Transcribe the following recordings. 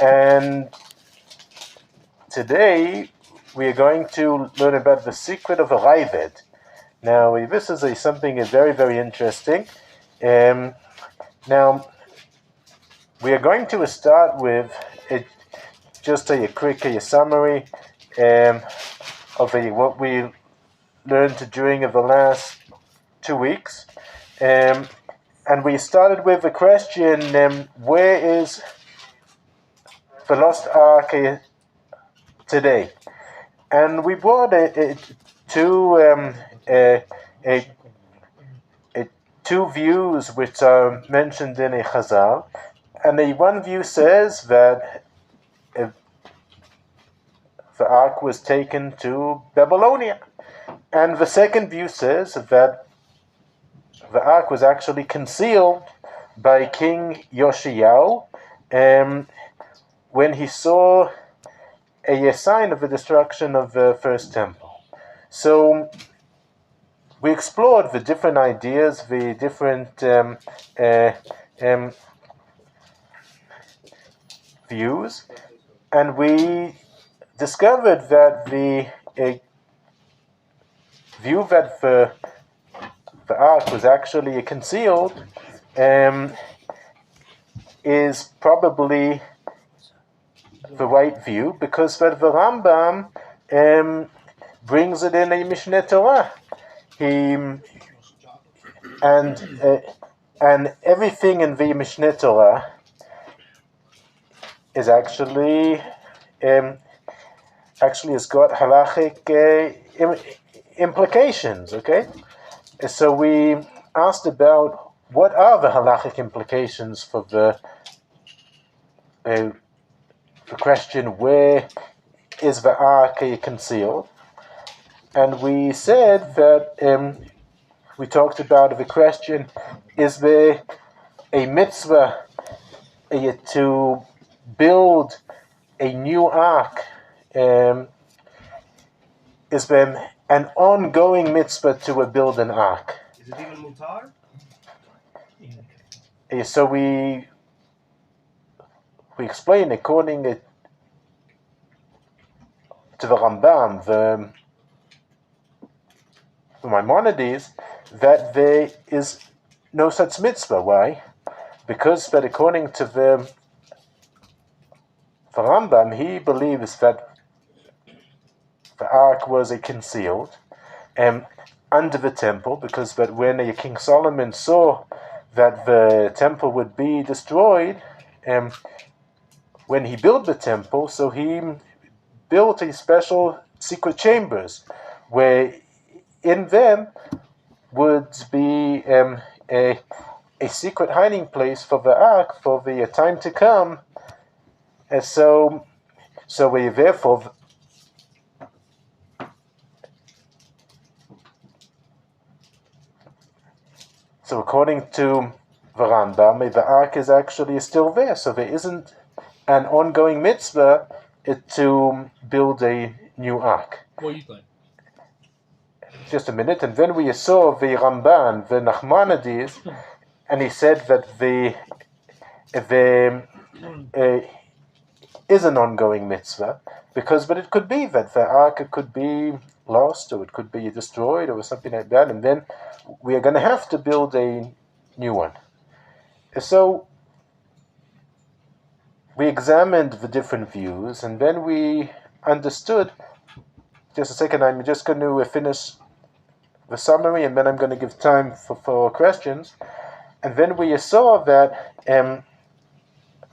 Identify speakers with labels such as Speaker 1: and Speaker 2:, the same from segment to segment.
Speaker 1: And today we are going to learn about the secret of a Raavad. Now, this is something very, very interesting. Now, we are going to start with just a quick summary of what we learned during the last 2 weeks. And we started with the question, where is the Lost Ark today? And we brought two views which are mentioned in a Chazal. And the one view says that the ark was taken to Babylonia. And the second view says that the ark was actually concealed by King Yoshiyahu when he saw a sign of the destruction of the first temple. So we explored the different ideas, the different views, and we discovered that the view that the ark was actually concealed is probably the right view, because that the Rambam brings it in a Mishneh Torah. And everything in the Mishneh Torah is actually has got halachic implications. Okay, so we asked about what are the halachic implications for the question, where is the ark concealed? And we said that we talked about the question, is there a mitzvah to build a new ark? Is there an ongoing mitzvah to build an ark?
Speaker 2: Is it even mutar?
Speaker 1: So we explain, according to the Rambam, the Maimonides, that there is no such mitzvah. Why? Because that according to the Rambam, he believes that the ark was concealed under the temple, because that when King Solomon saw that the temple would be destroyed, when he built the temple, so he built a special secret chambers, where in them would be a secret hiding place for the ark for the time to come. And so we therefore according to the Rambam, the ark is actually still there. So there isn't an ongoing mitzvah to build a new ark.
Speaker 3: What do you think?
Speaker 1: Just a minute. And then we saw the Ramban, the Nachmanides, and he said that there is an ongoing mitzvah, but it could be that the ark could be lost, or it could be destroyed, or something like that, and then we are going to have to build a new one. So we examined the different views, and then we understood. Just a second, I'm just going to finish the summary, and then I'm going to give time for questions. And then we saw that the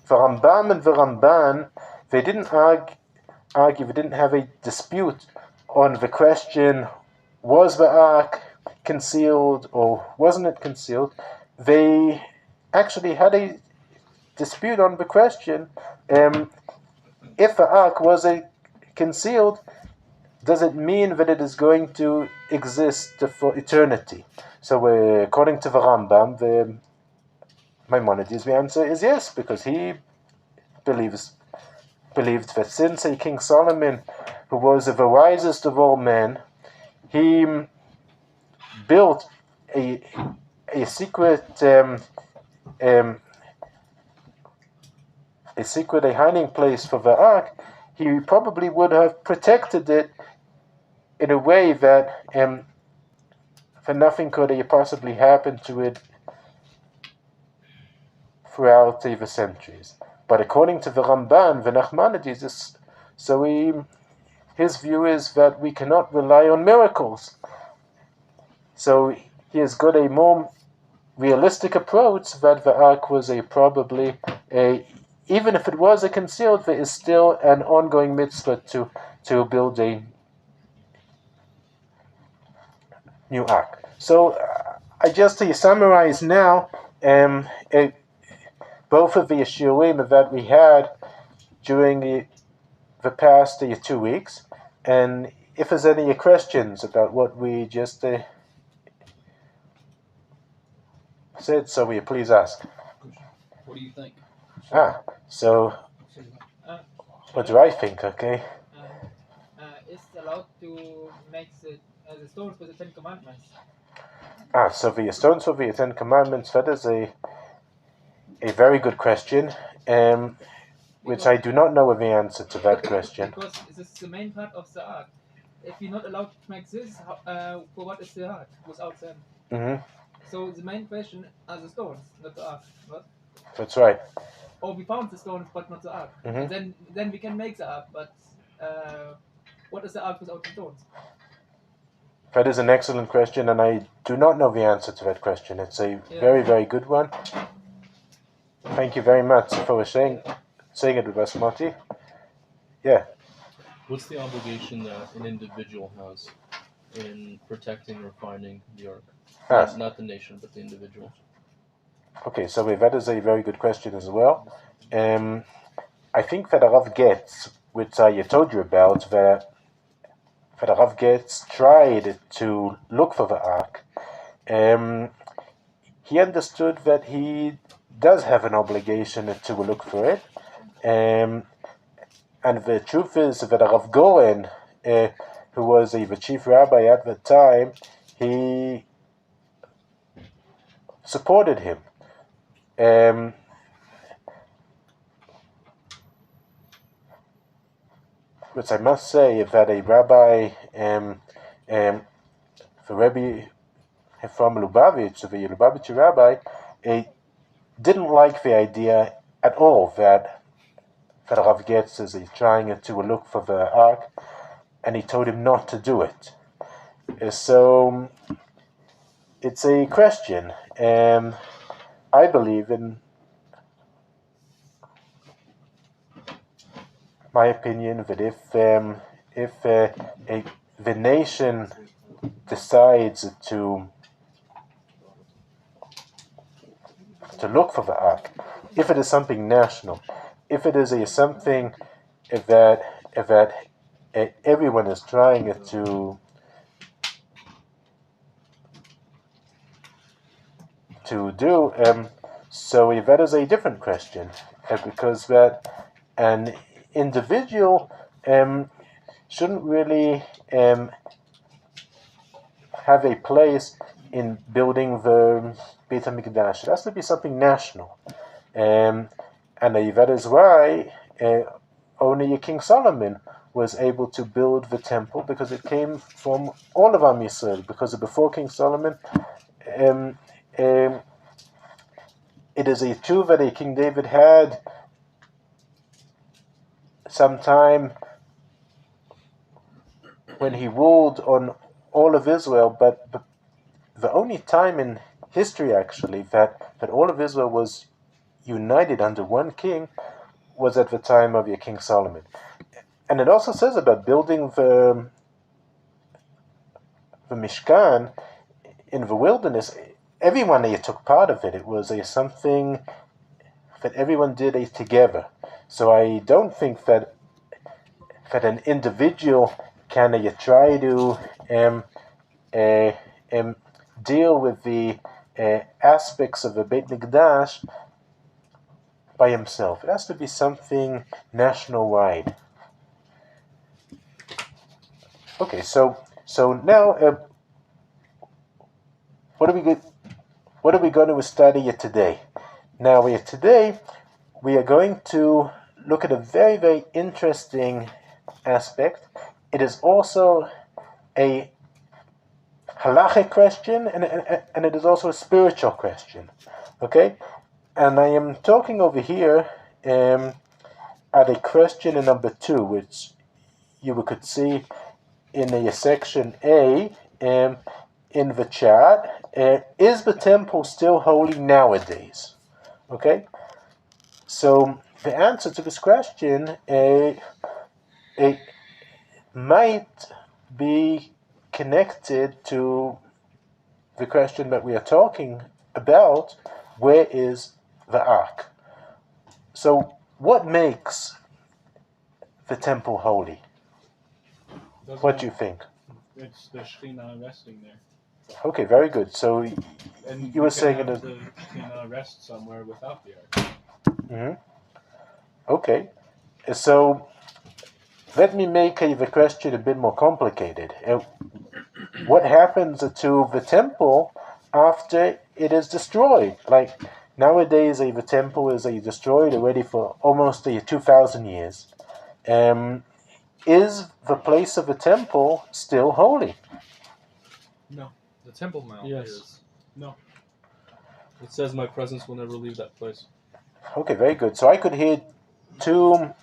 Speaker 1: Rambam and the Ramban, they didn't argue, they didn't have a dispute on the question, was the ark concealed or wasn't it concealed? They actually had a dispute on the question, if the ark was concealed, does it mean that it is going to exist for eternity? So according to the Rambam, the Maimonides, the answer is yes, because he believed that since King Solomon, who was the wisest of all men, he built a secret a hiding place for the ark, he probably would have protected it in a way that for nothing could possibly happen to it throughout the centuries. But according to the Ramban, the Nachmanides, his view is that we cannot rely on miracles. So he has got a more realistic approach that the ark was probably even if it was concealed, there is still an ongoing mitzvah to build a new ark. So I just to summarize now both of the shiurim that we had during the past 2 weeks, and if there's any questions about what we just said, so will you please ask?
Speaker 2: What do you think?
Speaker 1: So what do I think? Okay.
Speaker 3: Is allowed to make the stones for the Ten Commandments?
Speaker 1: So the stones for the Ten Commandments, that is a very good question, which I do not know the answer to that question.
Speaker 3: Because this is the main part of the ark. If you're not allowed to make this, for what is the ark without them?
Speaker 1: Mm-hmm.
Speaker 3: So the main question are the stones, not the ark. What?
Speaker 1: That's right.
Speaker 3: Or we found the stones, but not the ark.
Speaker 1: Mm-hmm.
Speaker 3: And then we can make the ark, but what is the ark without the stones?
Speaker 1: That is an excellent question, and I do not know the answer to that question. It's a very, very good one. Thank you very much for saying it with us, Marty. Yeah.
Speaker 2: What's the obligation that an individual has in protecting or finding the ark? Not the nation, but the individual.
Speaker 1: Okay, so that is a very good question as well. I think that Rav Getz, which I told you about, that Rav Getz tried to look for the ark. He understood that he does have an obligation to look for it. And the truth is that Rav Goren, who was the chief rabbi at the time, he supported him. But I must say that a rabbi, the Rabbi from Lubavitch, the Lubavitch rabbi, didn't like the idea at all that Rav Getz is trying to look for the ark, and he told him not to do it. So it's a question. I believe, in my opinion, that if the nation decides to look for the ark, if it is something national, if it is something that everyone is trying to do, so that is a different question, because that an individual shouldn't really have a place in building the Beit HaMikdash. It has to be something national, and that is why only King Solomon was able to build the temple, because it came from all of Am Yisrael. Because before King Solomon, it is a true that King David had some time when he ruled on all of Israel, but the only time in history actually that all of Israel was united under one king was at the time of King Solomon. And it also says about building the Mishkan in the wilderness. Everyone took part of it. It was something that everyone did together. So I don't think that an individual can try to deal with the aspects of the Beit Mikdash by himself. It has to be something national-wide. Okay, so now what are we going to study today? Now today we are going to look at a very, very interesting aspect. It is also a halachic question, and it is also a spiritual question. Okay? And I am talking over here at a question in number 2, which you could see in a section A in the chat. Is the temple still holy nowadays? Okay? So the answer to this question it might be connected to the question that we are talking about: where is the Ark? So what makes the temple holy? What do you think?
Speaker 4: It's the Shekhinah resting there.
Speaker 1: Okay, very good. So
Speaker 4: And
Speaker 1: you were saying
Speaker 4: the Shekhinah rest somewhere without the Ark.
Speaker 1: Mm-hmm. Okay, so let me make the question a bit more complicated. What happens to the temple after it is destroyed? Like nowadays, the temple is destroyed already for almost 2,000 years. Is the place of the temple still holy?
Speaker 4: No. The Temple Mount
Speaker 2: Yes.
Speaker 4: is. No.
Speaker 2: It says my presence will never leave that place.
Speaker 1: Okay, very good. So I could hear two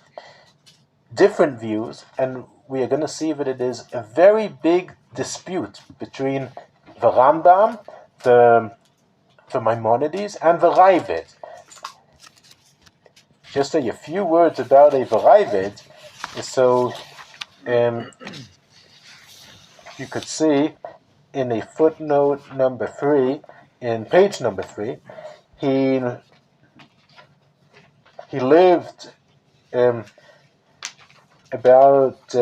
Speaker 1: different views, and we are going to see that it is a very big dispute between the Rambam, the Maimonides, and the Raavad. Just a few words about the Raavad. So you could see in a footnote number 3, in page number 3, he lived about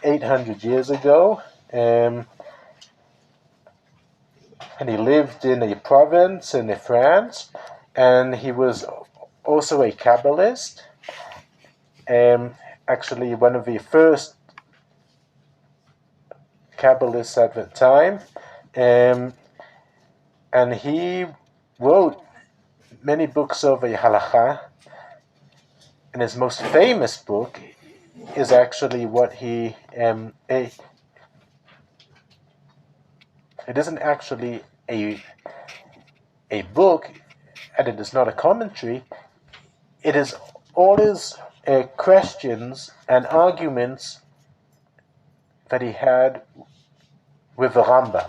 Speaker 1: 800 years ago, and he lived in a province in France, and he was also a Kabbalist, actually one of the first Kabbalists at the time, and he wrote many books of halacha, and his most famous book is actually what he it isn't actually a book, and it is not a commentary. It is all his questions and arguments that he had with the Rambam.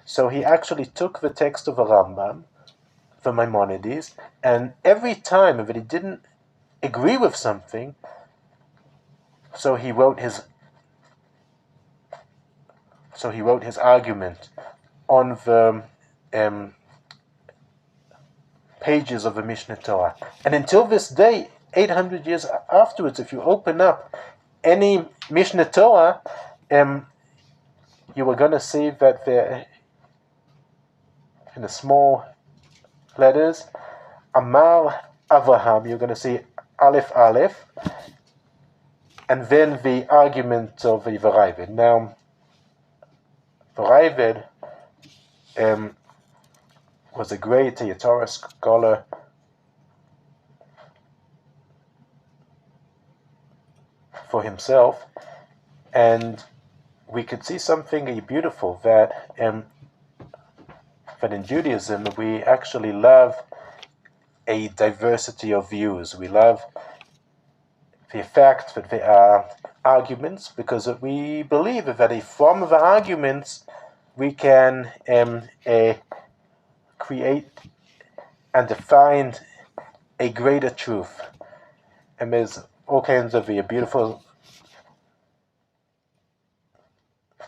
Speaker 1: So he actually took the text of the Rambam, the Maimonides, and every time that he didn't agree with something, so he wrote his argument on the pages of the Mishnah Torah. And until this day, 800 years afterwards, if you open up any Mishnah Torah, you are going to see that there, in the small letters, Amar Avraham, you're going to see Aleph Aleph, and then the argument of the Raavad. Now, the Raavad was a great Torah scholar for himself, and we could see something beautiful, that in Judaism we actually love a diversity of views. We love the fact that there are arguments, because we believe that from the arguments we can create and define a greater truth. And there's all kinds of beautiful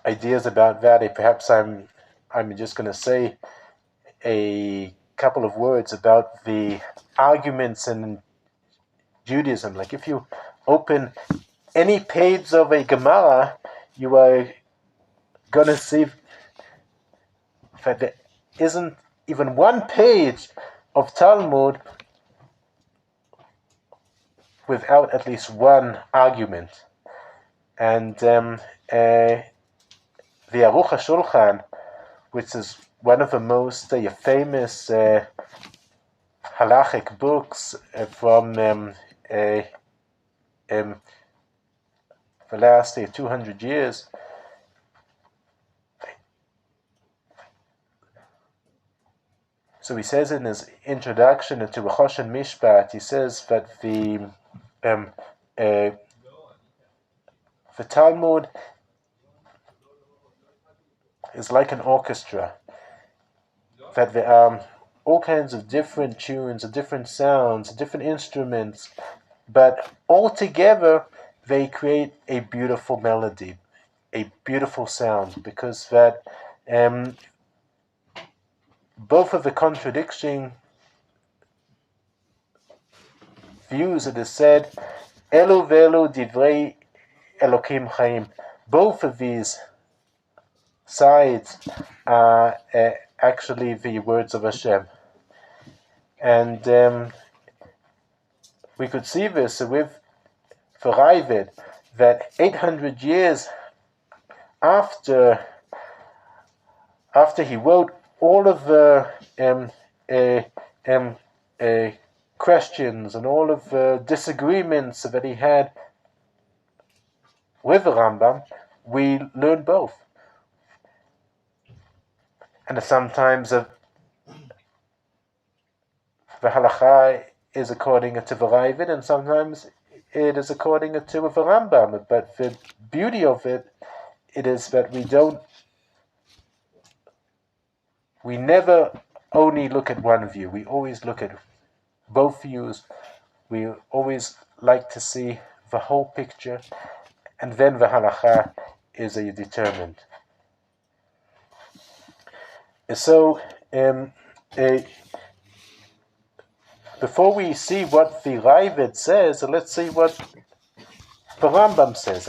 Speaker 1: ideas about that. Perhaps I'm just going to say a couple of words about the arguments in Judaism. Like if you open any page of a Gemara, you are going to see that there isn't even one page of Talmud without at least one argument. And the Aruch HaShulchan, which is one of the most famous halachic books from the last 200 years. So he says in his introduction to Machon Meir, he says that the Talmud is like an orchestra, that there are all kinds of different tunes, different sounds, different instruments, but all together they create a beautiful melody, a beautiful sound, because that both of the contradicting views, it is said, Elu velu divrei Elokim chaim. Both of these sides are actually the words of Hashem. And we could see this with Raavad, that 800 years after he wrote all of the questions and all of the disagreements that he had with the Rambam, we learn both. And sometimes the halacha is according to the Raavad, and sometimes it is according to the Rambam. But the beauty of it is that we never only look at one view. We always look at both views. We always like to see the whole picture, and then the halacha is determined. So, before we see what the Raavad says, let's see what the Rambam says.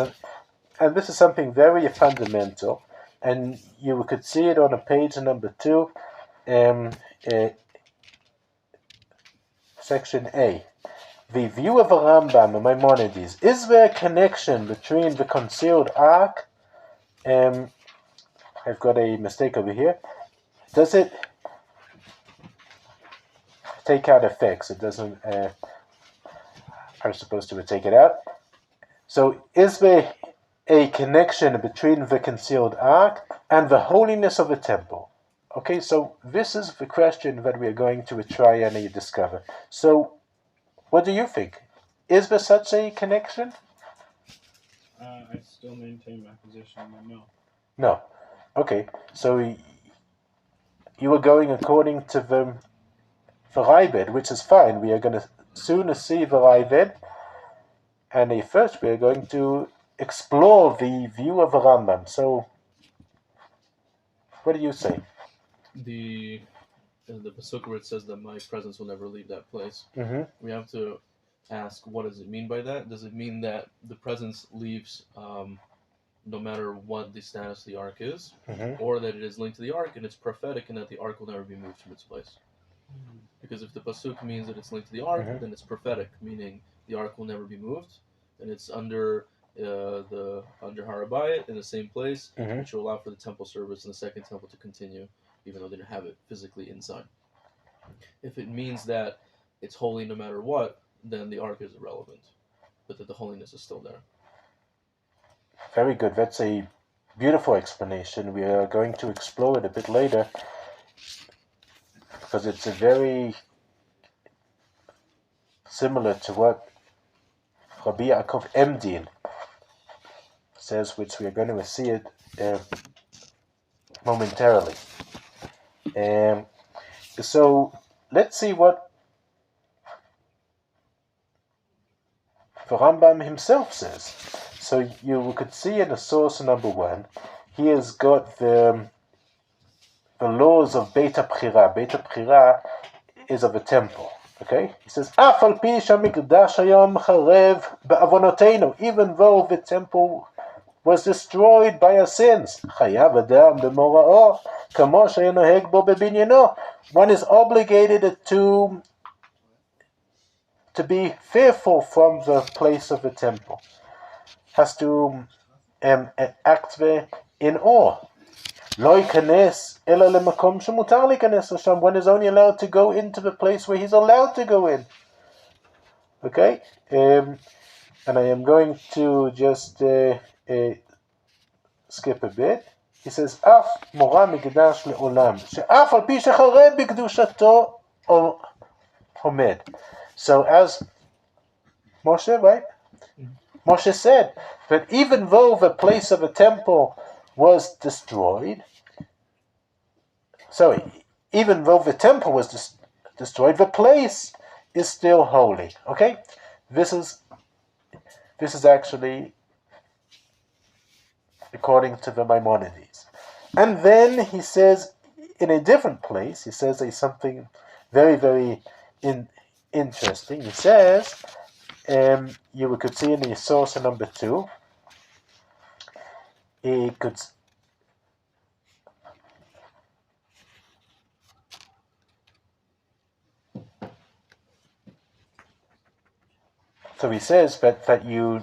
Speaker 1: And this is something very fundamental, and you could see it on page number 2, section A. The view of the Rambam, Maimonides. Is there a connection between the concealed ark? I've got a mistake over here. Does it take out effects? It doesn't. I'm supposed to take it out. So, is there a connection between the concealed ark and the holiness of the temple? Okay, so this is the question that we are going to try and discover. So, what do you think? Is there such a connection?
Speaker 4: I still maintain my position. No.
Speaker 1: No. Okay, so you are going according to the Raavad, which is fine. We are going to soon see the Raavad, and first we are going to explore the view of the Rambam. So, what do you say?
Speaker 2: The pasuk where it says that my presence will never leave that place.
Speaker 1: Mm-hmm.
Speaker 2: We have to ask, what does it mean by that? Does it mean that the presence leaves no matter what the status of the ark is, or that it is linked to the ark and it's prophetic and that the ark will never be moved from its place? Because if the pasuk means that it's linked to the ark, then it's prophetic, meaning the ark will never be moved, and it's under Rabbi in the same place, which will allow for the temple service and the second temple to continue, even though they didn't have it physically inside. If it means that it's holy no matter what, then the ark is irrelevant, but that the holiness is still there.
Speaker 1: Very good. That's a beautiful explanation. We are going to explore it a bit later, because it's a very similar to what Rabbi Yaakov Emdin says, which we are going to see it momentarily. So let's see what the Rambam himself says. So you could see in the source number 1, he has got the laws of Beit HaBchira. Beit HaBchira is of a temple. Okay? He says, Af al pi shamikdash hayom charev ba'avonotenu, even though the temple was destroyed by our sins. Chayav adam b'mora'o, kamo she'enoheg bo bebinyano. One is obligated to be fearful from the place of the temple. Has to act there in awe. לא ייכנס אלא למקום שמותר להיכנס לשם, one is only allowed to go into the place where he's allowed to go in. Okay? And I am going to just skip a bit. He says, אף מורה מקדש לעולם, שאף על פי שחרד בקדושתו עומד. So as Moshe, right? Moshe said that even though the place of the temple was destroyed, even though the temple was destroyed, the place is still holy. Okay? This is actually according to the Maimonides. And then he says, in a different place, he says something very, very interesting. He says, you could see in the source number 2, he could. So he says that you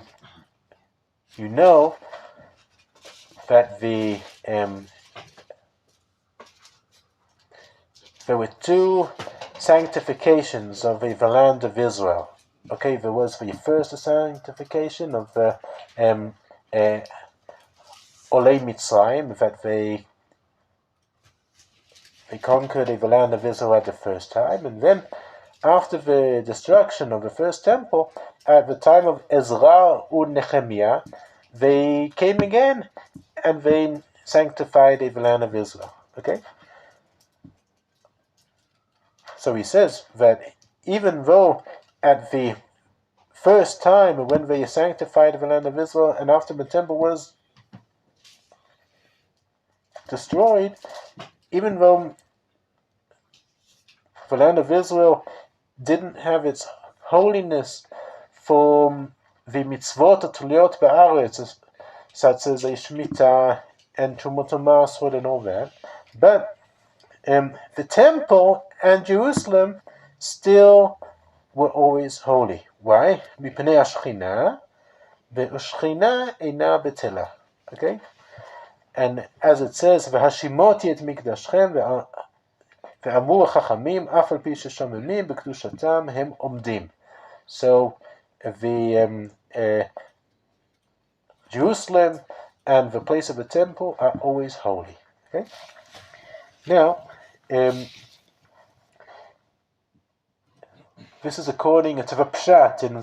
Speaker 1: know that there were 2 sanctifications of the land of Israel. Okay, there was the first sanctification of the Olei Mitzrayim, that they conquered the land of Israel at the first time, and then after the destruction of the first temple, at the time of Ezra and Nehemiah, they came again and they sanctified the land of Israel. Okay? So he says that even though at the first time when they sanctified the land of Israel and after the temple was destroyed, even though the land of Israel didn't have its holiness for the mitzvot atuliyot ba'aretz, such as a Shemitah and Trumot HaMasrot and all that, but the temple and Jerusalem still were always holy. Why? Mipnei Ashchina, ve'Ashchina eina betela. Okay? And as it says, v'hashimoti et mikdashchem ve'amru chachamim af al pi sheshomemim b'kedushatam hem omdim. So the Jerusalem and the place of the temple are always holy. Okay? Now, this is according to the Pshat in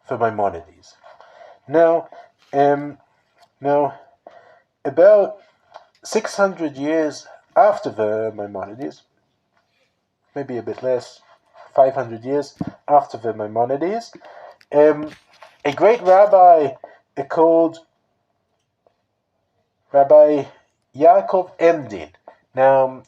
Speaker 1: the Maimonides. Now, about 600 years after the Maimonides, maybe a bit less, 500 years after the Maimonides, a great rabbi called Rabbi Yaakov Emdin. Now,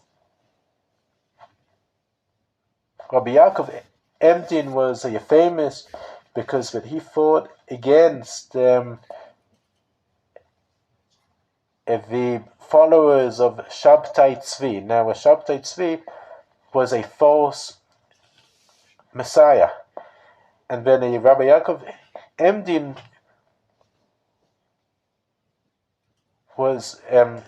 Speaker 1: Rabbi Yaakov Emdin was famous because that he fought against the followers of Shabtai Tzvi. Now, a Shabtai Tzvi was a false Messiah. And then Rabbi Yaakov Emdin was a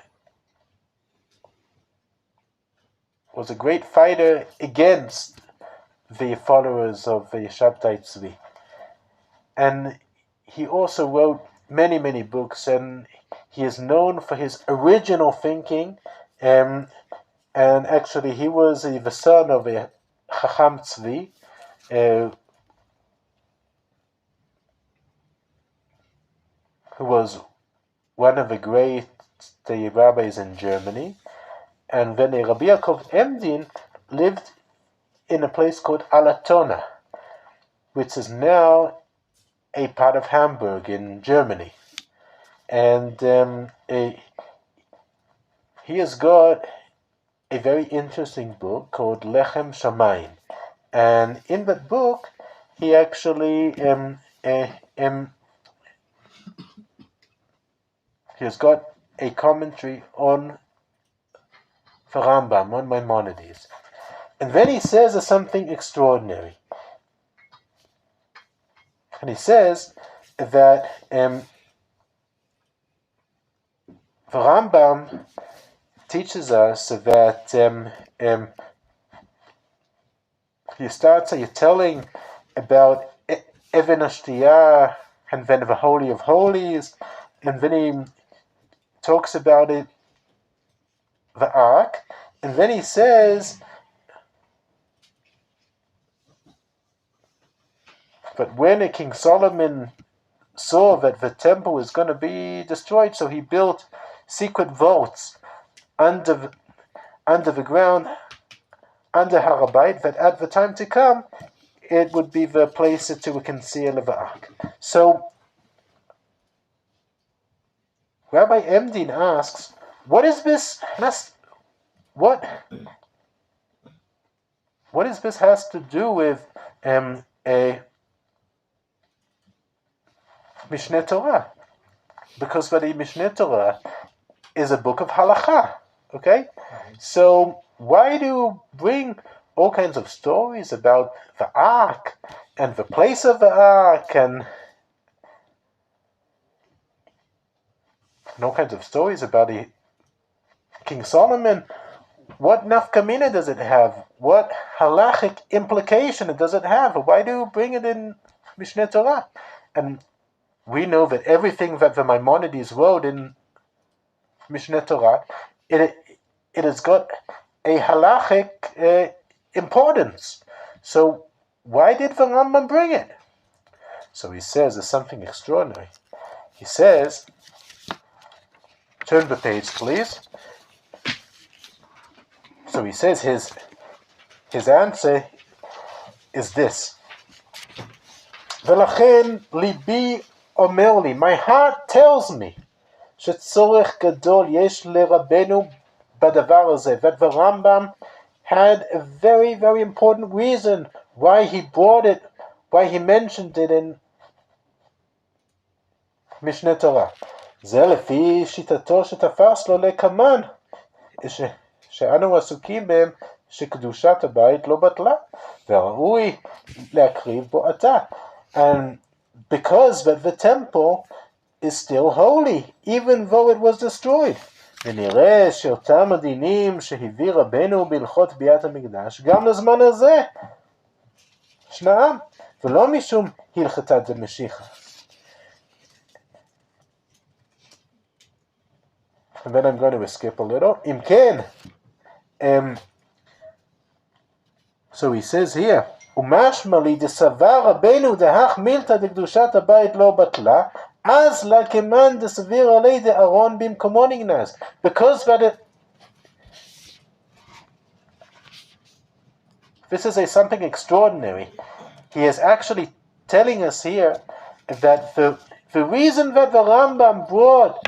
Speaker 1: great fighter against the followers of the Shabtai Tzvi. And he also wrote many, many books, and he is known for his original thinking, and actually he was the son of a Chacham Tzvi, who was one of the great rabbis in Germany. And then Rabbi Yaakov Emdin lived in a place called Alatona, which is now a part of Hamburg in Germany. And he has got a very interesting book called Lechem Shamayim. And in that book, he actually he has got a commentary on the Rambam, on Maimonides. And then he says something extraordinary. And he says that the Rambam teaches us that you start you're telling about Even Ashtiyah and then the Holy of Holies, and then he talks about it, the Ark, and then he says, but when King Solomon saw that the temple was going to be destroyed, so he built secret vaults under the ground, under Raavad, that at the time to come, it would be the place to conceal the Ark. So, Rabbi Emdin asks, what is this? What is this has to do with a Mishneh Torah? Because the Mishneh Torah is a book of halacha. Okay, so why do you bring all kinds of stories about the Ark and the place of the Ark and all kinds of stories about King Solomon? What nafkamina does it have? What halachic implication does it have? Why do you bring it in Mishneh Torah? And we know that everything that the Maimonides wrote in Mishneh Torah, it has got a halachic importance. So why did the Rambam bring it? So he says there's something extraordinary. He says, turn the page please. So he says his answer is this. V'lachen libi omer li, my heart tells me, shetzorech gadol yesh leRabbeinu badavar hazeh, that the Rambam had a very, very important reason why he brought it, why he mentioned it in Mishneh Torah. זה לפי שיטתו שתפס לו לקמן, שאנו עסוקים בהם שקדושת הבית לא בטלה, והראוי להקריב בו עתה. And because that the temple is still holy, even though it was destroyed. ונראה שאותם הדינים שהביא רבנו בהלכות ביאת המקדש, גם לזמן הזה, שנאם, ולא משום הלכתה דמשיחא. And then I'm going to skip a little. Im ken. So he says here, ומשמע לי דסבר רבנו דהך מילתא דקדושת הבית לא בטלה, אז לקמן דסביר עלי דארון במקומו נגנז. Because that this is something extraordinary. He is actually telling us here that the reason that the Rambam brought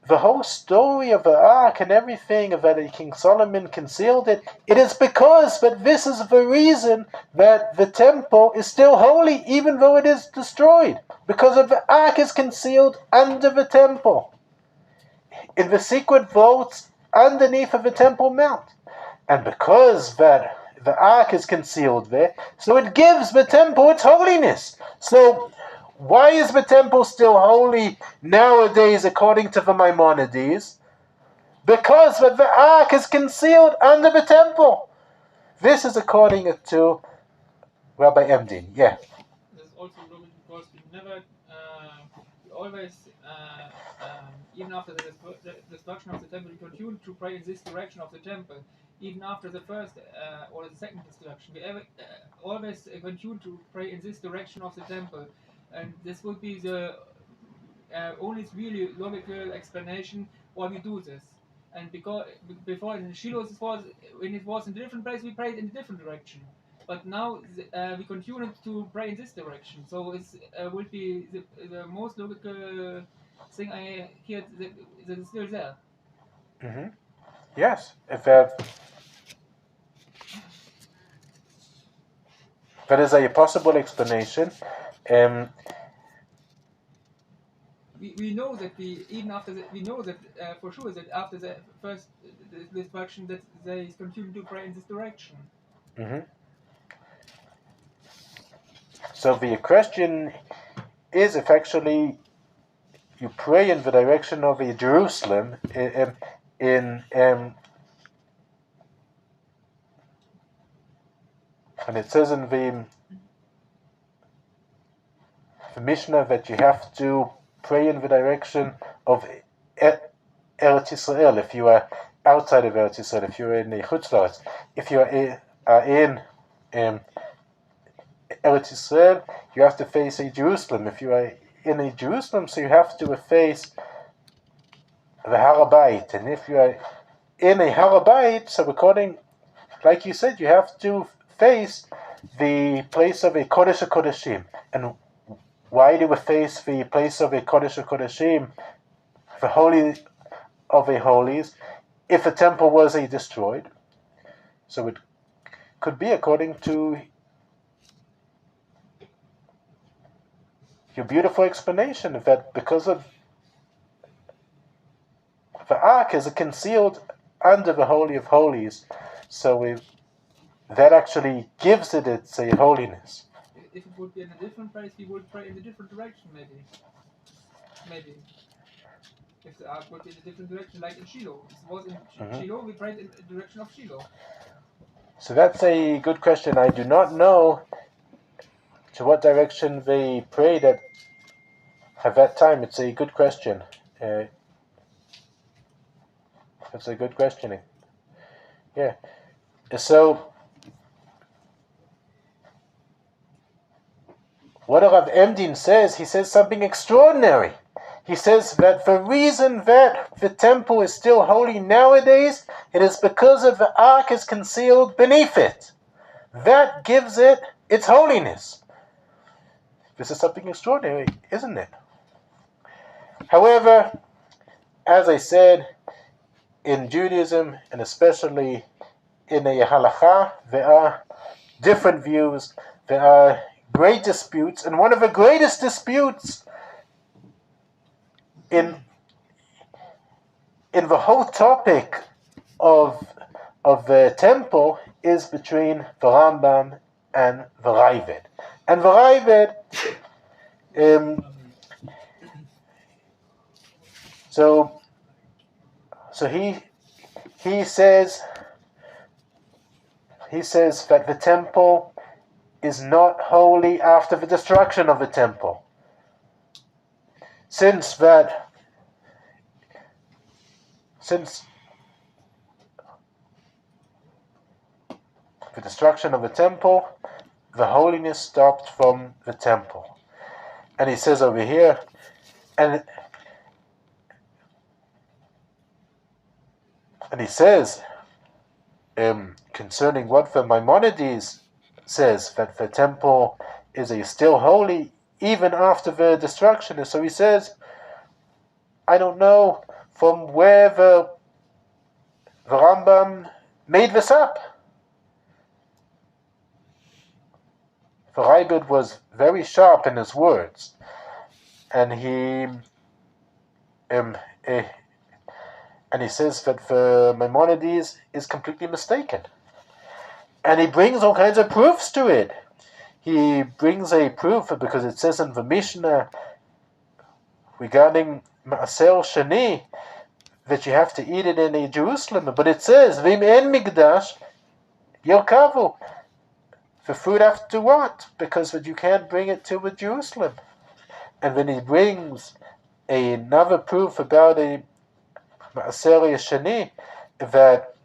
Speaker 1: the whole story of the Ark and everything, that King Solomon concealed it, it is because that this is the reason that the temple is still holy even though it is destroyed. Because of the Ark is concealed under the temple, in the secret vaults underneath of the Temple Mount. And because that the Ark is concealed there, so it gives the temple its holiness. So why is the temple still holy nowadays according to the Maimonides? Because the Ark is concealed under the temple. This is according to Rabbi Emdin. Yeah.
Speaker 3: This is also because we never, we always, even after the destruction of the temple, we continue to pray in this direction of the temple. Even after the first or the second destruction, we always continue to pray in this direction of the temple. And this would be the only really logical explanation why we do this. And because before in Shiloh, when it was in a different place, we prayed in a different direction. But now we continue to pray in this direction. So it would be the most logical thing I hear that is still there.
Speaker 1: Mm-hmm. Yes, if that is a possible explanation.
Speaker 3: We know that even after we know that for sure that after the first destruction that they continue to pray in this direction.
Speaker 1: Mm-hmm. So the question is if actually you pray in the direction of a Jerusalem in and it says in the Mishnah that you have to pray in the direction of Eretz Israel if you are outside of Eretz Israel, if you're in the Kutler. If you are in Eretz Israel, you have to face a Jerusalem. If you are in a Jerusalem, so you have to face the Raavad. And if you are in a Raavad, so according, like you said, you have to face the place of a Kodesh HaKodeshim. And why do we face the place of a Kodesh HaKodeshim, the Holy of a Holies, if the temple was destroyed? So it could be according to your beautiful explanation that because of the Ark is concealed under the Holy of Holies, so that actually gives it its holiness.
Speaker 3: If it would be in a different place, we would pray in a different direction, maybe. Maybe. If the Ark would be in a different direction, like in Shiloh. If it was in Shiloh, we prayed in the direction of Shiloh.
Speaker 1: So that's a good question. I do not know to what direction they prayed at that time. It's a good question. That's a good questioning. Yeah. So, what Rav Emdin says, he says something extraordinary. He says that the reason that the temple is still holy nowadays, it is because of the Ark is concealed beneath it. That gives it its holiness. This is something extraordinary, isn't it? However, as I said, in Judaism, and especially in the Halakha, there are different views, there are great disputes, and one of the greatest disputes in the whole topic of the temple is between the Rambam and the Raavad. And the Raavad, so he says that the temple is not holy after the destruction of the temple. Since the destruction of the temple, the holiness stopped from the temple. And he says over here, and he says, concerning what the Maimonides says, that the temple is still holy even after the destruction. So he says, I don't know from where the Rambam made this up. The Raavad was very sharp in his words, and he says that the Maimonides is completely mistaken. And he brings all kinds of proofs to it. He brings a proof because it says in the Mishnah regarding Ma'aser Shani that you have to eat it in Jerusalem. But it says, V'im en migdash yirkavu. The food after what? Because you can't bring it to Jerusalem. And then he brings another proof about a Ma'aser Shani that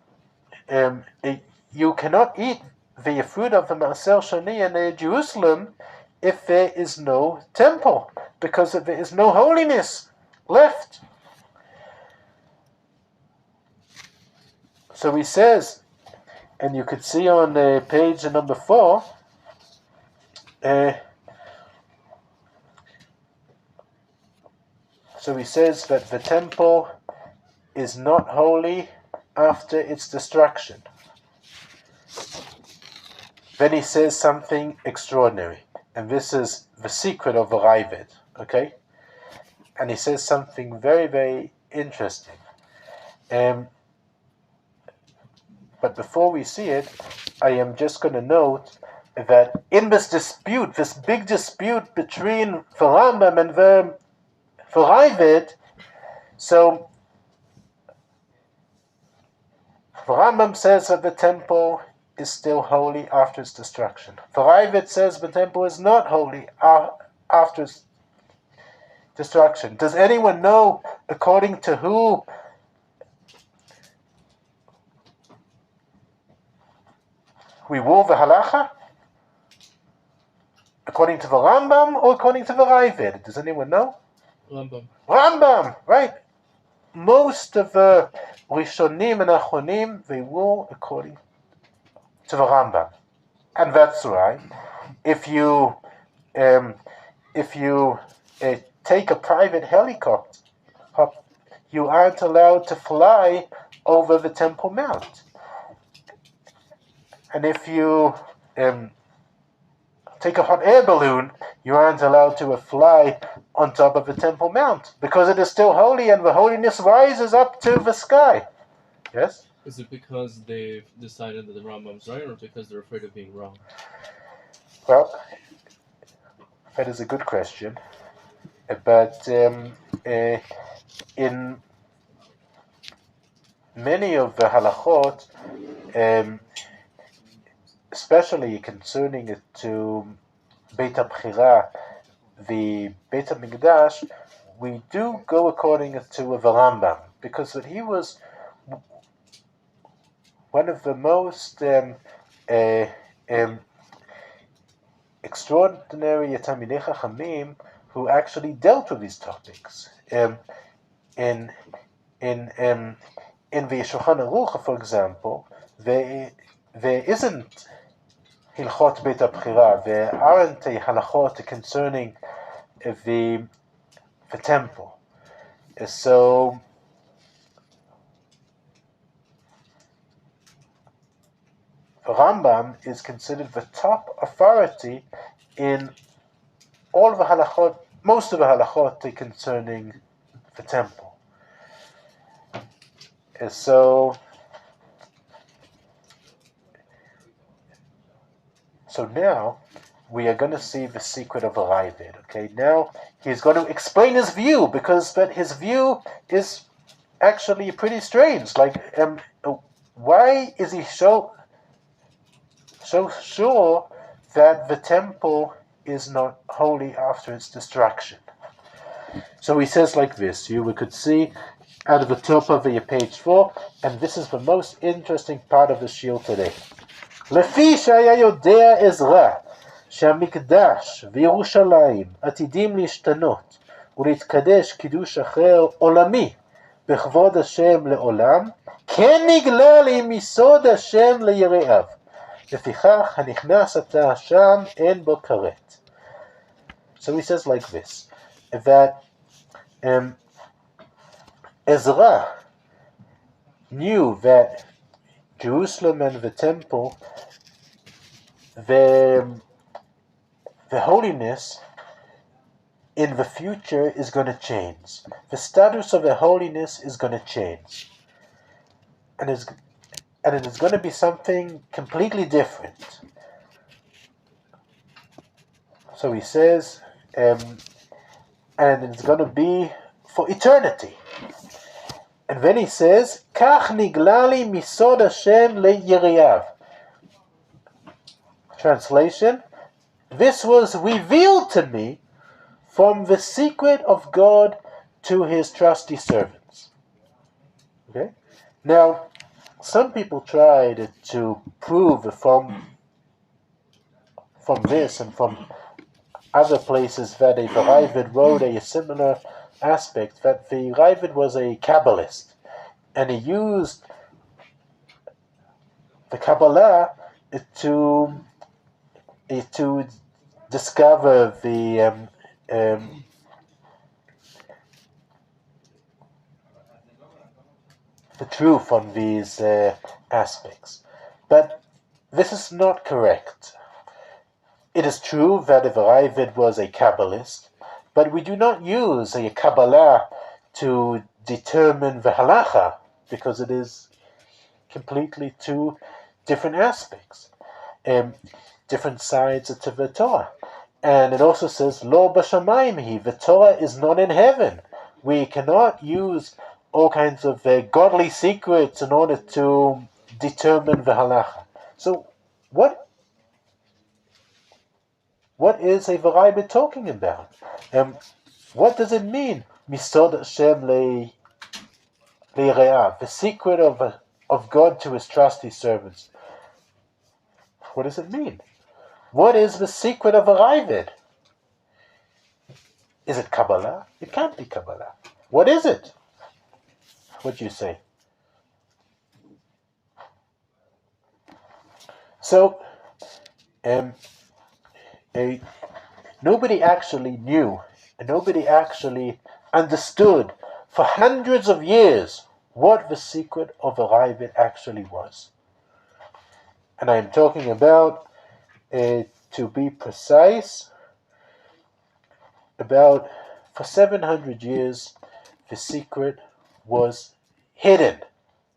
Speaker 1: you cannot eat the fruit of the Ma'aser Shani in Jerusalem if there is no temple, because there is no holiness left. So he says, and you could see on page number 4, so he says that the temple is not holy after its destruction. Then he says something extraordinary, and this is the secret of the Raavad, okay? And he says something very, very interesting. But before we see it, I am just going to note that in this dispute, this big dispute between the Rambam and the For Raavad, so Rambam says that the temple is still holy after its destruction. For Raavad says the temple is not holy after its destruction. Does anyone know according to who we rule the halacha? According to the Rambam or according to the Raavad? Does anyone know?
Speaker 2: Rambam.
Speaker 1: Rambam, right. Most of the Rishonim and Achonim, they rule according to the Rambam. And that's right. If you take a private helicopter, you aren't allowed to fly over the Temple Mount. And if you take a hot air balloon, you aren't allowed to fly on top of the Temple Mount, because it is still holy and the holiness rises up to the sky. Yes?
Speaker 2: Is it because they've decided that the Rambam's right, or because they're afraid of being wrong?
Speaker 1: Well, that is a good question. But in many of the halachot, especially concerning it to Beit HaBchira, the Beit HaMikdash, we do go according to the Rambam, because that he was one of the most extraordinary Talmidei Chachamim who actually dealt with these topics. In the Shulchan Aruch, for example, there isn't Hilchot Beit HaBchira. There aren't halachot concerning the temple. So the Rambam is considered the top authority in all of the halachot, most of the halachot concerning the temple. So now we are going to see the secret of Raavad. Okay, now he's going to explain his view, because his view is actually pretty strange. Like, why is he so sure that the temple is not holy after its destruction? So he says like this. We could see out of the top of page 4, and this is the most interesting part of the shiur today. לפי שהיה יודע עזרא שהמקדש וירושלים עתידים להשתנות ולהתקדש קידוש אחר עולמי בכבוד השם לעולם, כן נגלה לי מסוד השם ליראיו, לפיכך הנכנס עתה שם אין בו כרת. So he says like this, that Ezra knew that Jerusalem and the temple, the holiness in the future is going to change. The status of the holiness is going to change. And it is going to be something completely different. So he says, and it's going to be for eternity. And then he says, כך נגלה לי מסוד השם ליראיו. Translation, this was revealed to me from the secret of God to his trusty servants. Okay? Now, some people tried to prove from this and from other places that the Raavad wrote a similar aspect, that the Raavad was a Kabbalist, and he used the Kabbalah to discover the truth on these aspects. But this is not correct. It is true that the Raavad was a Kabbalist, but we do not use a Kabbalah to determine the halacha, because it is completely two different aspects, different sides to the Torah. And it also says, Lo b'shamayim hi, the Torah is not in heaven. We cannot use all kinds of godly secrets in order to determine the halacha. So what is a Rabbi talking about? What does it mean? Misod Hashem le're'ah, the secret of God to his trusty servants. What does it mean? What is the secret of a Raavad? Is it Kabbalah? It can't be Kabbalah. What is it? What do you say? So, nobody actually knew, and nobody actually understood for hundreds of years what the secret of a Raavad actually was. And I am talking about, to be precise, about for 700 years the secret was hidden.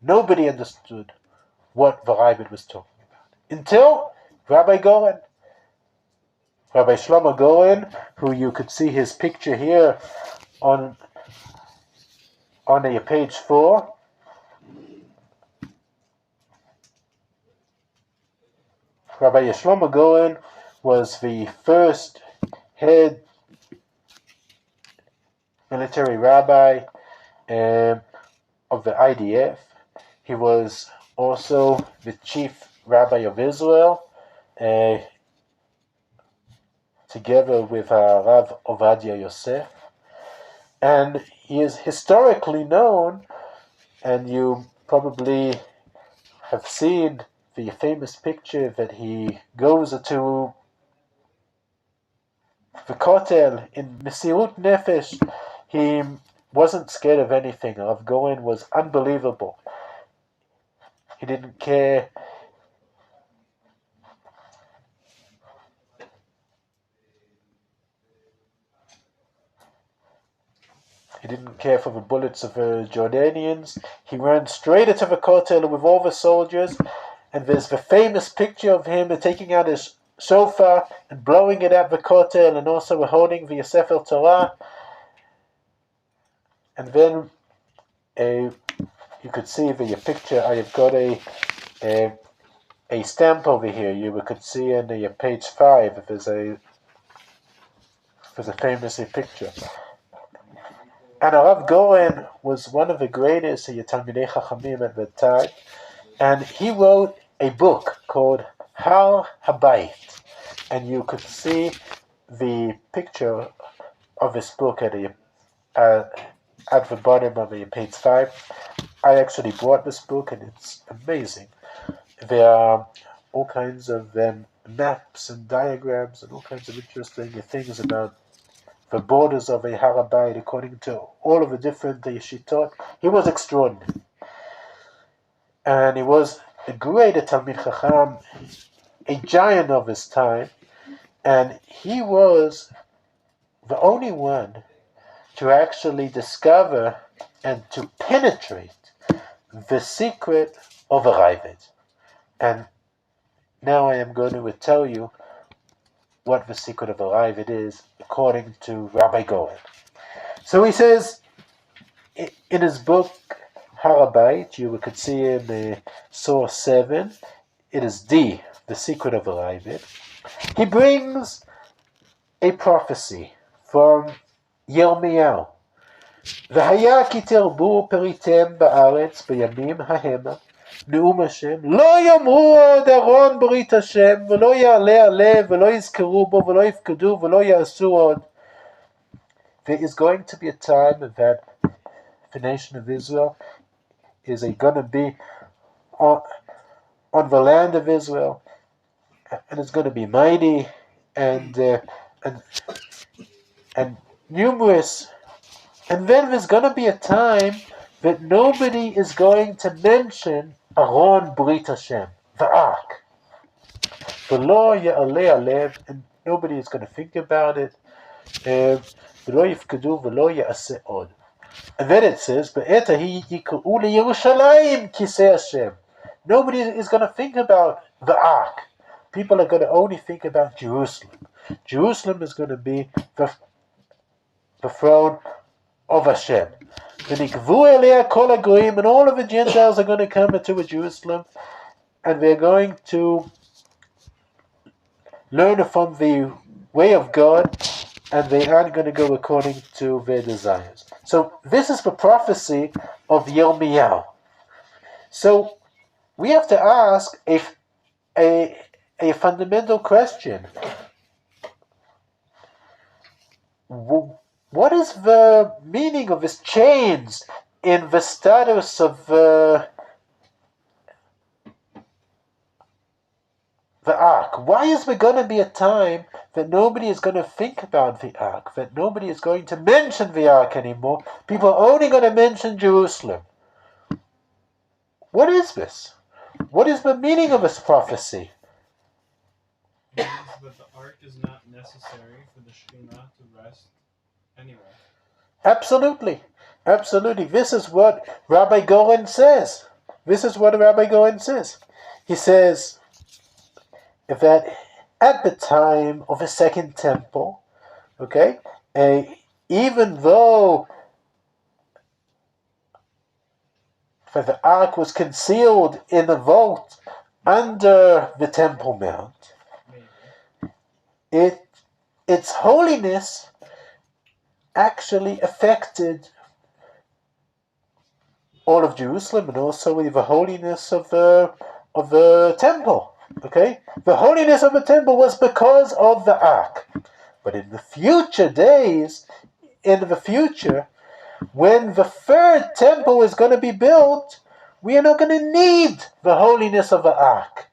Speaker 1: Nobody understood what the Raavad was talking about until Rabbi Goren. Rabbi Shlomo Goren, who you could see his picture here on page 4. Rabbi Shlomo Goren was the first head military rabbi of the IDF. He was also the chief rabbi of Israel, together with Rav Ovadia Yosef. And he is historically known, and you probably have seen the famous picture that he goes to the Kotel in Mesiut Nefesh. He wasn't scared of anything. Rav Goren was unbelievable. He didn't care. He didn't care for the bullets of the Jordanians. He ran straight into the Kotel with all the soldiers. And there's the famous picture of him taking out his shofar and blowing it at the Kotel, and also holding the Sefer Torah. And then you could see the picture. I have got a stamp over here. You could see in page 5. There's a famous picture. And Rav Goren was one of the greatest Talmidei Chachamim at that time, and he wrote a book called Har Habayit, and you could see the picture of this book at the bottom of page 5. I actually bought this book, and it's amazing. There are all kinds of maps and diagrams and all kinds of interesting things about the borders of a Har Habayit according to all of the different Yeshitot. He was extraordinary. And he was a great Talmid Chacham, a giant of his time, and he was the only one to actually discover and to penetrate the secret of a Raavad. And now I am going to tell you what the secret of a Raavad is, according to Rabbi Goren. So he says, in his book, Har Habayit, you could see in source 7, it is the secret of a Raavad. He brings a prophecy from Yirmiyahu. V'haya ki terbu peritem ba'aretz b'yamim hahema נאום השם, לא יאמרו עוד ארון ברית השם, ולא יעלה עליו, ולא יזכרו בו, ולא יפקדו, ולא יעשו עוד. There is going to be a time that the nation of Israel is going to be on the land of Israel, and it's going to be mighty and numerous. And then there's going to be a time that nobody is going to mention Aron Brit Hashem, the Ark. V'lo ya'aleh alev, and nobody is going to think about it. V'lo yifkedu v'lo ya'aseh od. And then it says, Be'et hahi yikru leYerushalayim kisei Hashem. Nobody is going to think about the Ark. People are going to only think about Jerusalem. Jerusalem is going to be the throne of Hashem. And all of the Gentiles are going to come into Jerusalem, and they're going to learn from the way of God, and they aren't going to go according to their desires. So this is the prophecy of Yirmiyahu. So we have to ask a fundamental question. What is the meaning of this change in the status of the ark? Why is there going to be a time that nobody is going to think about the ark, that nobody is going to mention the ark anymore? People are only going to mention Jerusalem. What is this? What is the meaning of this prophecy?
Speaker 4: It means that the ark is not necessary for the Shekhinah to rest anywhere.
Speaker 1: Absolutely. Absolutely. This is what Rabbi Goren says. He says that at the time of the Second Temple, okay, even though the ark was concealed in a vault under the Temple Mount, its holiness actually affected all of Jerusalem and also the holiness of the temple. Okay, the holiness of the temple was because of the ark. But in the future days, when the third temple is going to be built, we are not going to need the holiness of the ark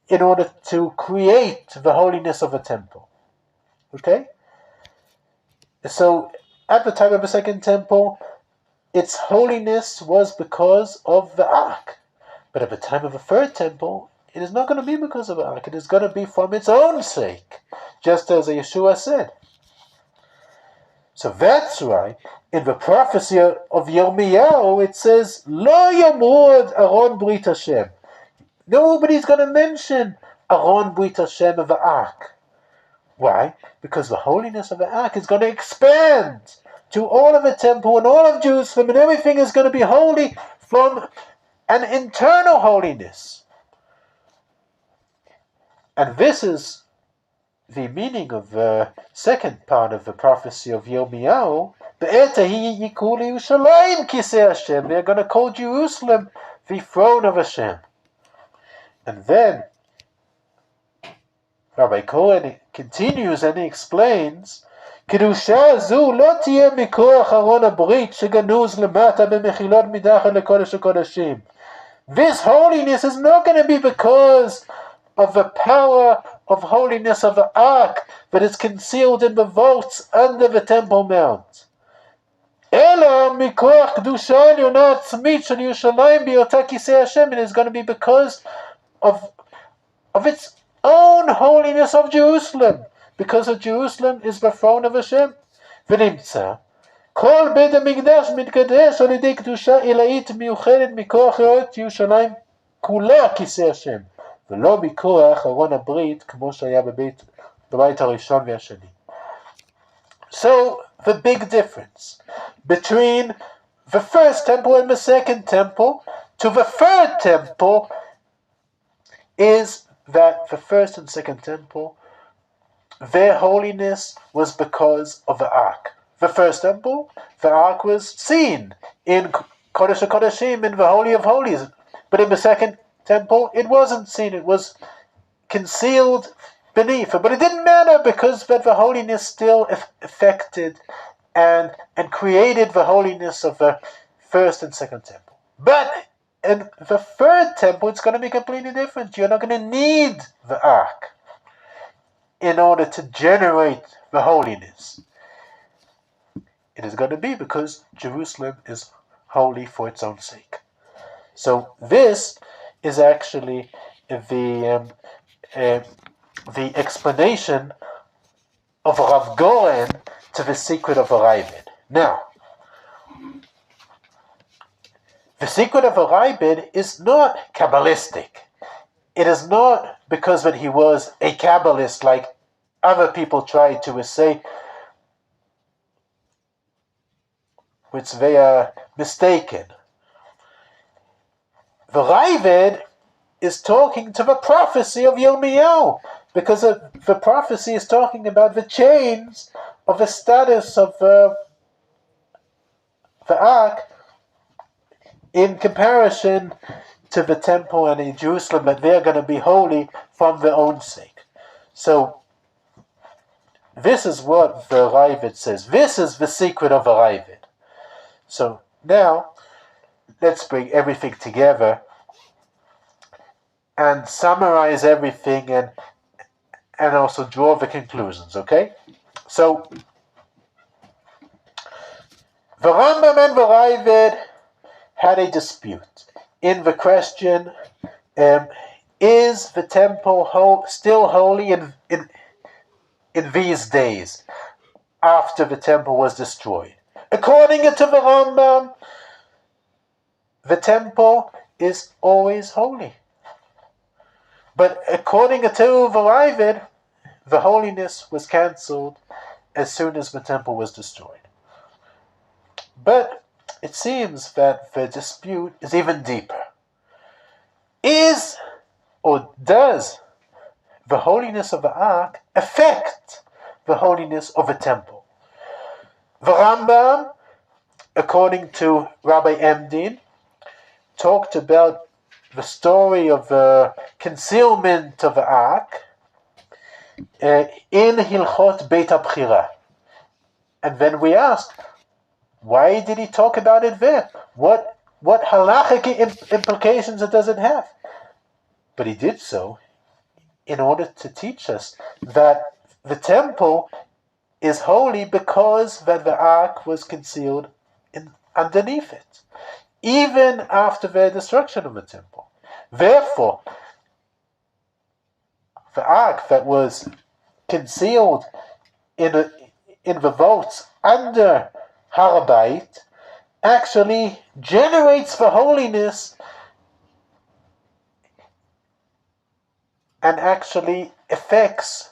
Speaker 1: in order to create the holiness of the temple. Okay? So, at the time of the Second Temple, its holiness was because of the ark. But at the time of the Third Temple, it is not going to be because of the ark. It is going to be from its own sake, just as Yeshua said. So that's why, in the prophecy of Yirmiyahu, it says, Lo yamud Aron Brit Hashem. Nobody's going to mention Aron Brit Hashem of the ark. Why? Because the holiness of the ark is going to expand to all of the temple and all of Jerusalem, and everything is going to be holy from an internal holiness. And this is the meaning of the second part of the prophecy of Yirmiyahu. They're going to call Jerusalem the throne of Hashem. And then Rabbi Cohen continues and he explains, קדושה זו לא תהיה מכוח ארון הברית שגנוז למטה במחילות מתחת לקודש הקודשים. This holiness is not going to be because of the power of holiness of the ark that is concealed in the vaults under the Temple Mount. אלא מכוח קדושה עליונה עצמית של ירושלים בהיותה כיסא השם. It is going to be because of its own holiness of Jerusalem, because of Jerusalem is the throne of Hashem. ונמצא, כל בית המקדש מתקדש על ידי קדושה עילאית מיוחדת מכוח היות ירושלים כולה כיסא השם, ולא מכוח ארון הברית כמו שהיה בבית הראשון והשני. So, the big difference between the first temple and the second temple to the third temple is that the first and second temple, their holiness was because of the ark. The first temple, the ark was seen in Kodesh HaKodeshim, in the Holy of Holies. But in the second temple, it wasn't seen. It was concealed beneath. But it didn't matter because that the holiness still affected and created the holiness of the first and second temple. But in the third temple, it's going to be completely different. You're not going to need the ark in order to generate the holiness. It is going to be because Jerusalem is holy for its own sake. So this is actually the explanation of Rav Goren to the secret of a Raavad. Now, the secret of a Raavad is not Kabbalistic. It is not because that he was a Kabbalist like other people try to say, which they are mistaken. The Raavad is talking to the prophecy of Yirmiyahu, because the prophecy is talking about the chains of the status of the ark in comparison to the temple and in Jerusalem, that they're going to be holy from their own sake. So this is what the Raavad says. This is the secret of the Raavad. So now let's bring everything together and summarize everything and also draw the conclusions, okay? So the Rambam and the Raavad had a dispute in the question, is the temple still holy in these days after the temple was destroyed? According to the Rambam, the temple is always holy. But according to the Raavad, the holiness was cancelled as soon as the temple was destroyed. But it seems that the dispute is even deeper. Is or does the holiness of the ark affect the holiness of a temple? The Rambam, according to Rabbi Emdin, talked about the story of the concealment of the ark in Hilchot Beit HaBchira. And then we asked, why did he talk about it there? What halachic implications does it have? But he did so in order to teach us that the temple is holy because that the ark was concealed underneath it, even after the destruction of the temple. Therefore, the ark that was concealed in the vaults under Harabait actually generates the holiness and actually affects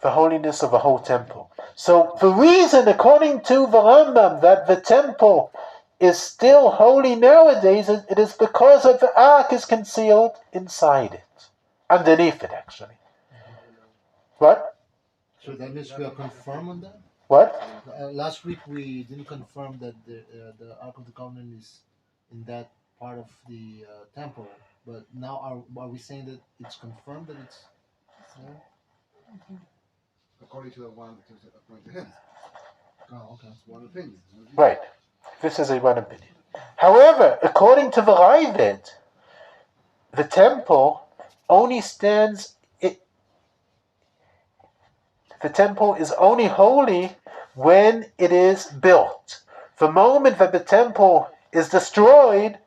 Speaker 1: the holiness of the whole temple. So the reason, according to the Rambam, that the temple is still holy nowadays, it is because of the ark is concealed inside it, underneath it actually. What?
Speaker 5: So that means we are confirmed on that?
Speaker 1: What?
Speaker 5: Last week we didn't confirm that the Ark of the Covenant is in that part of the temple, but now are we saying that it's confirmed that it's there?
Speaker 6: According to the one that is appointed him.
Speaker 5: Oh, okay.
Speaker 6: That's one opinion.
Speaker 1: Right. This is a one opinion. However, according to the Raavad, the temple only stands. The temple is only holy when it is built. The moment that the temple is destroyed,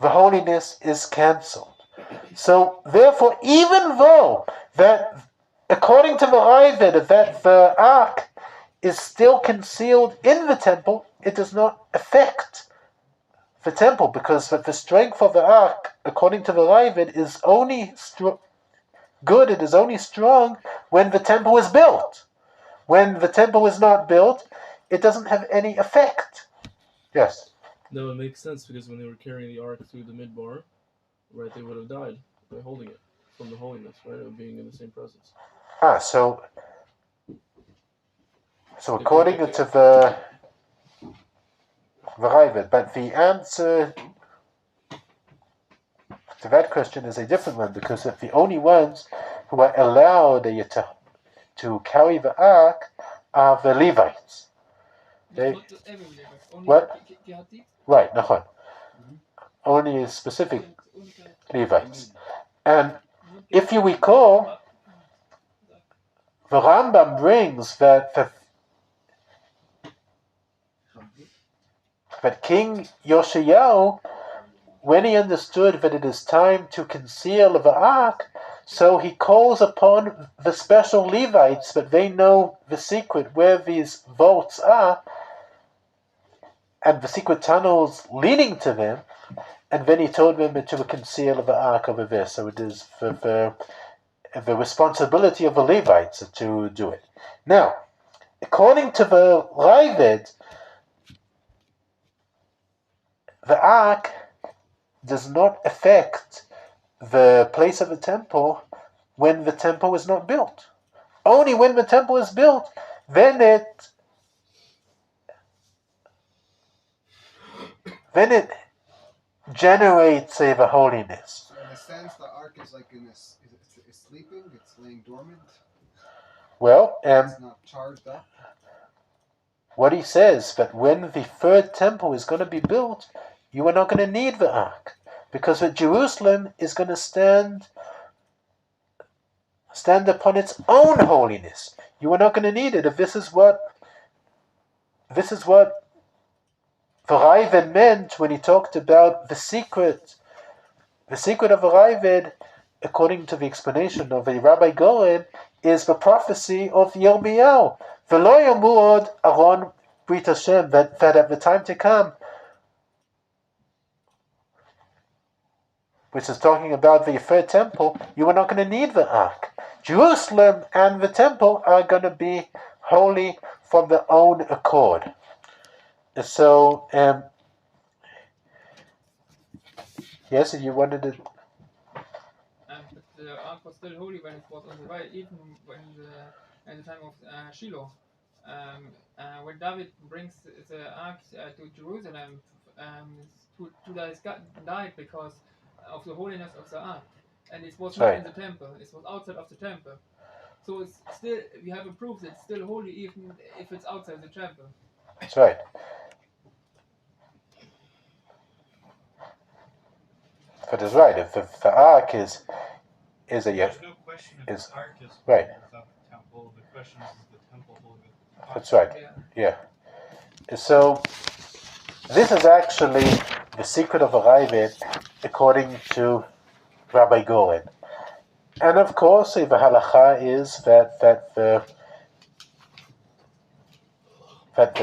Speaker 1: the holiness is cancelled. So, therefore, even though that, according to the Raavad, that the ark is still concealed in the temple, it does not affect the temple, because the strength of the ark, according to the Raavad, is only good, it is only strong when the temple is built. When the temple is not built, it doesn't have any effect. Yes?
Speaker 2: No, it makes sense, because when they were carrying the ark through the midbar, right, they would have died by holding it from the holiness, right, of being in the same presence.
Speaker 1: So according to the Raavad, but the answer to that question is a different one, because the only ones who are allowed to carry the ark are the Levites. What? Right, Natan. Only specific Levites. And if you recall, the Rambam brings that King Yoshiyahu, when he understood that it is time to conceal the ark, so he calls upon the special Levites, that they know the secret where these vaults are, and the secret tunnels leading to them, and then he told them to conceal the ark over there. So it is the the responsibility of the Levites to do it. Now, according to the Raavad, the ark does not affect the place of the temple when the temple is not built. Only when the temple is built, then it generates the holiness.
Speaker 6: So in a sense, the ark is like it's sleeping. It's laying dormant.
Speaker 1: Well,
Speaker 6: It's not charged up.
Speaker 1: what he says, that when the third temple is going to be built, you are not going to need the ark, because that Jerusalem is going to stand upon its own holiness. You are not going to need it. If this is what the Raavad meant when he talked about the secret of the Raavad, according to the explanation of the Rabbi Goren, is the prophecy of Yirmiyahu. V'lo yamu od aron brit Hashem, that at the time to come, which is talking about the third temple, you are not going to need the ark. Jerusalem and the temple are going to be holy from their own accord. So, yes, you wanted to.
Speaker 3: But the ark was still holy when it was on the way, even in the time of Shiloh. When David brings the ark to Jerusalem, Judah died because of the holiness of the ark, and it was not in the temple; it was outside of the temple. So it's still, we have a proof that it's still holy even if it's outside the temple.
Speaker 1: That's right. But it's right. If the ark is a
Speaker 4: There's no question if the ark is
Speaker 1: right.
Speaker 4: without the temple. The question is the temple holy?
Speaker 1: That's right. Yeah. So this is actually the secret of the Raavad, according to Rabbi Goren. And of course, the halacha is that the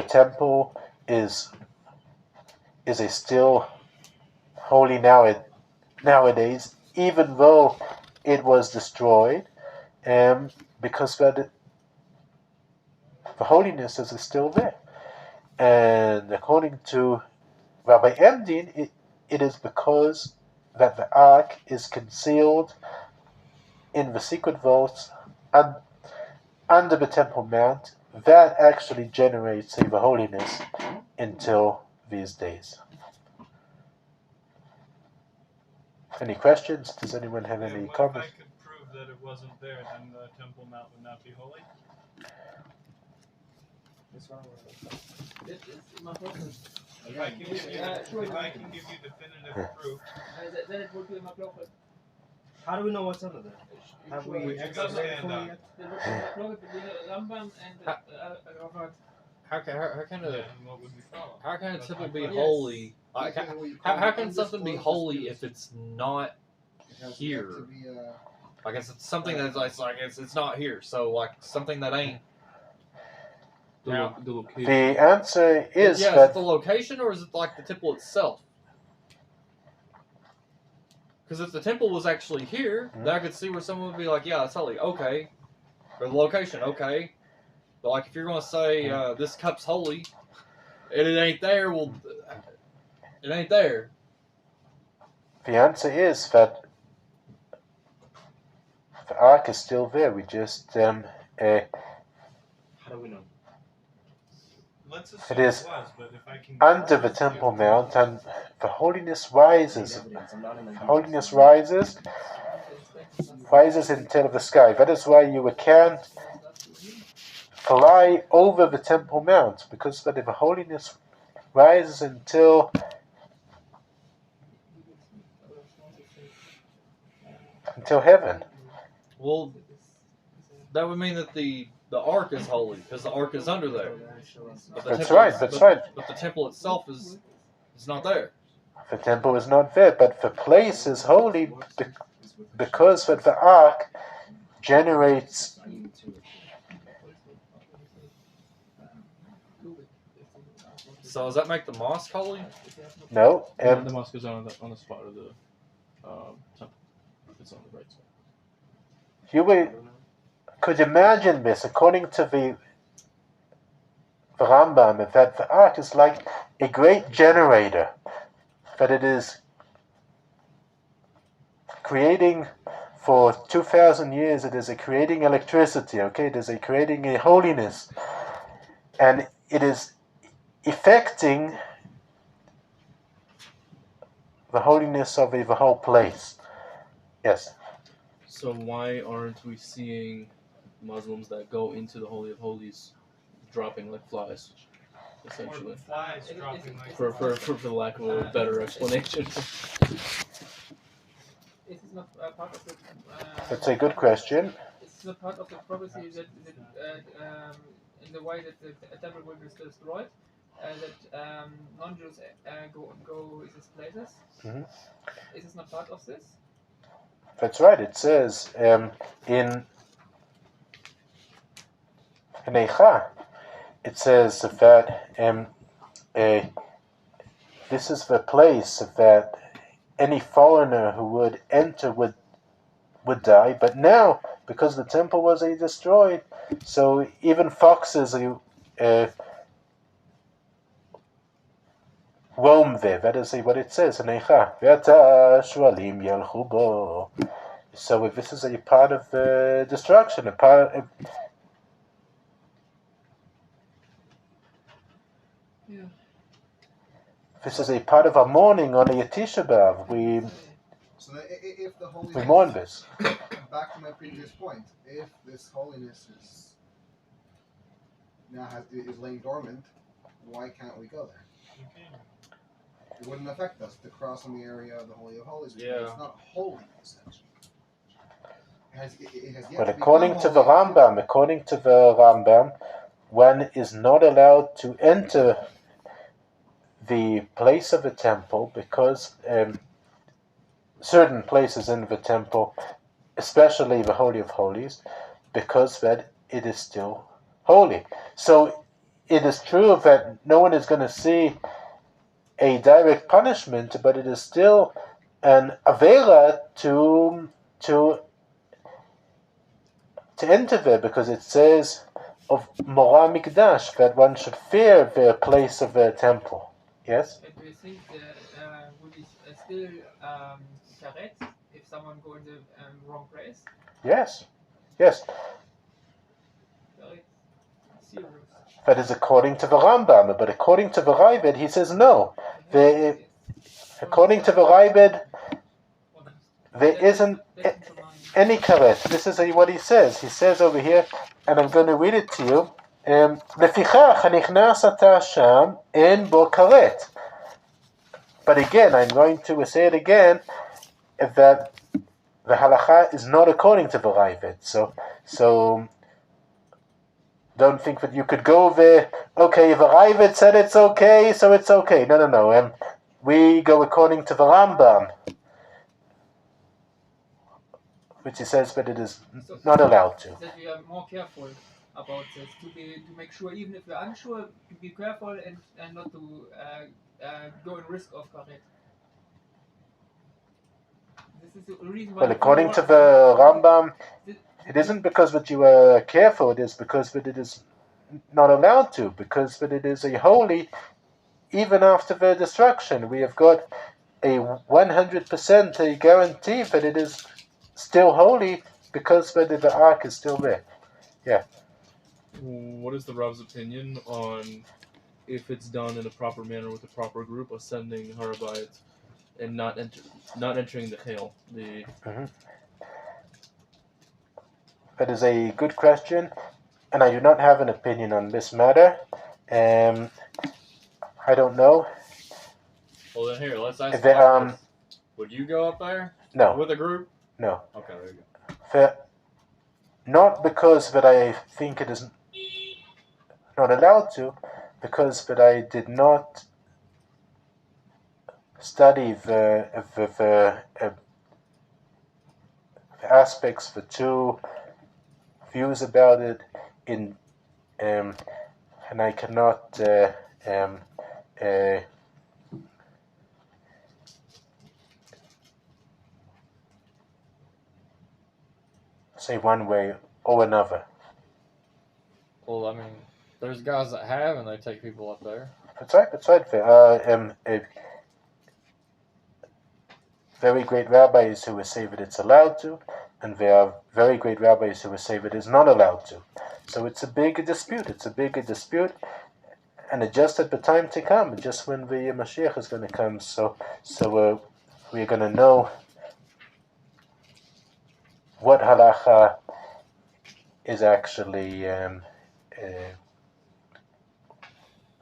Speaker 1: temple is a still holy nowadays, even though it was destroyed, because the holiness is still there. And according to Rabbi Emdin, it is because that the ark is concealed in the secret vaults under the Temple Mount, that actually generates the holiness until these days. Any questions? Does anyone have any
Speaker 4: What
Speaker 1: comments?
Speaker 4: if I could prove that it wasn't there, then the Temple Mount would not be holy?
Speaker 3: It's my problem.
Speaker 4: If I can give you definitive proof,
Speaker 3: Then it would be my problem.
Speaker 7: How do we know what's under there? Have we
Speaker 4: Which
Speaker 7: excavated
Speaker 4: stand
Speaker 7: for
Speaker 4: up.
Speaker 7: it yet?
Speaker 3: There would be my problem between Rambam and Raavad.
Speaker 2: How can
Speaker 4: then
Speaker 2: a
Speaker 4: what would we follow?
Speaker 2: how can a
Speaker 4: That's
Speaker 2: temple
Speaker 4: my
Speaker 2: be
Speaker 4: question.
Speaker 2: holy? Like,
Speaker 6: Basically, what you
Speaker 2: how
Speaker 6: call
Speaker 2: can something be
Speaker 6: undisclosed
Speaker 2: holy
Speaker 6: disputes.
Speaker 2: if it's not
Speaker 6: It has
Speaker 2: here?
Speaker 6: yet to be,
Speaker 2: like it's something that's like it's not here? So like something that ain't. Now, The location.
Speaker 1: The answer is
Speaker 2: Is
Speaker 1: that
Speaker 2: it the location or is it like the temple itself? Because if the temple was actually here, then I could see where someone would be like, yeah, it's holy. Okay. Or the location, okay. But like if you're going to say this cup's holy, and it ain't there, well, it ain't there.
Speaker 1: the answer is that the ark is still there. We just
Speaker 7: How do we know?
Speaker 4: Let's assume
Speaker 1: It is
Speaker 4: was, but if I can
Speaker 1: under the Temple Mount, and the holiness rises. Holiness rises into the sky. That is why you can't fly over the Temple Mount, because that if the holiness rises until heaven.
Speaker 2: Well, that would mean that the ark is holy because the ark is under there. But the
Speaker 1: That's
Speaker 2: temple
Speaker 1: right.
Speaker 2: is-
Speaker 1: That's
Speaker 2: but-
Speaker 1: right.
Speaker 2: But the temple itself is not there.
Speaker 1: The temple is not there, but the place is holy because that the ark generates.
Speaker 2: So does that make the mosque holy?
Speaker 1: No,
Speaker 2: The mosque is on the spot of the temple. It's on the right side.
Speaker 1: could imagine this according to the Rambam, that the ark is like a great generator, that it is creating for 2,000 years, it is creating electricity, okay? It is creating a holiness, and it is affecting the holiness of the whole place. Yes.
Speaker 2: So why aren't we seeing Muslims that go into the Holy of Holies dropping like flies, essentially?
Speaker 4: Or flies dropping like
Speaker 2: For the lack of a better explanation.
Speaker 3: Is this not part of the?
Speaker 1: That's a good question.
Speaker 3: It's not part of the prophecy that in the way that the temple will be destroyed, that non-Jews go these places.
Speaker 1: Mhm.
Speaker 3: Is this not part of this?
Speaker 1: That's right. It says in Eicha, it says that this is the place that any foreigner who would enter would die. But now, because the temple was destroyed, so even foxes roam there. That is what it says in Eicha. So if this is a part of the destruction, a part of, this is a part of our mourning on a Tisha B'Av.
Speaker 6: So that if the holiness,
Speaker 1: We mourn this.
Speaker 6: back to my previous point, if this holiness is laying dormant, why can't we go there? It wouldn't affect us to cross in the area of the Holy of Holies because it's not holy, essentially. It has yet
Speaker 1: But
Speaker 6: to
Speaker 1: according to the
Speaker 6: become
Speaker 1: Rambam, one is not allowed to enter the place of the temple because certain places in the temple, especially the Holy of Holies, because that it is still holy. So it is true that no one is going to see a direct punishment, but it is still an avera to enter there, because it says of Mora Mikdash that one should fear the place of the temple. Yes?
Speaker 3: And do you think there will be still karet if someone go in the wrong place?
Speaker 1: Yes.
Speaker 3: Very serious.
Speaker 1: That is according to the Rambam, but according to the Raavad, he says no. According to the Raavad, there isn't any karet. This is what he says. He says over here, and I'm going to read it to you. לפיכך הנכנס אתה שם אין בו karet. But again, I'm going to say it again, that the halacha is not according to the Raavad. So don't think that you could go there, okay, the Raavad said it's okay, so it's okay. No. We go according to the Rambam, which he says that it is not allowed to.
Speaker 3: That we are more careful about this, to make sure, even if we're unsure, to be careful and not to go in risk of karet. This is the reason why.
Speaker 1: Well, according to the Rambam, it isn't because that you are careful, it is because that it is not allowed to, because that it is a holy, even after the destruction. We have got a 100% guarantee that it is still holy, because that the ark is still there. Yeah.
Speaker 2: What is the Rav's opinion on if it's done in a proper manner with a proper group, ascending Harabayit and not entering the Chayil?
Speaker 1: That is a good question, and I do not have an opinion on this matter. I don't know.
Speaker 8: Well, then here, let's ask. Would you go up there?
Speaker 1: No.
Speaker 8: With a group?
Speaker 1: No.
Speaker 8: Okay, there you go.
Speaker 1: Not because that I think it is not allowed to, because that I did not study the aspects, the two views about it and I cannot say one way or another.
Speaker 8: Well, I mean, there's guys that have, and they take people up there.
Speaker 1: That's right. There are very great rabbis who will say that it's allowed to, and there are very great rabbis who will say that it's not allowed to. So it's a big dispute. And just at the time to come, just when the Mashiach is going to come. So we're going to know what halacha is actually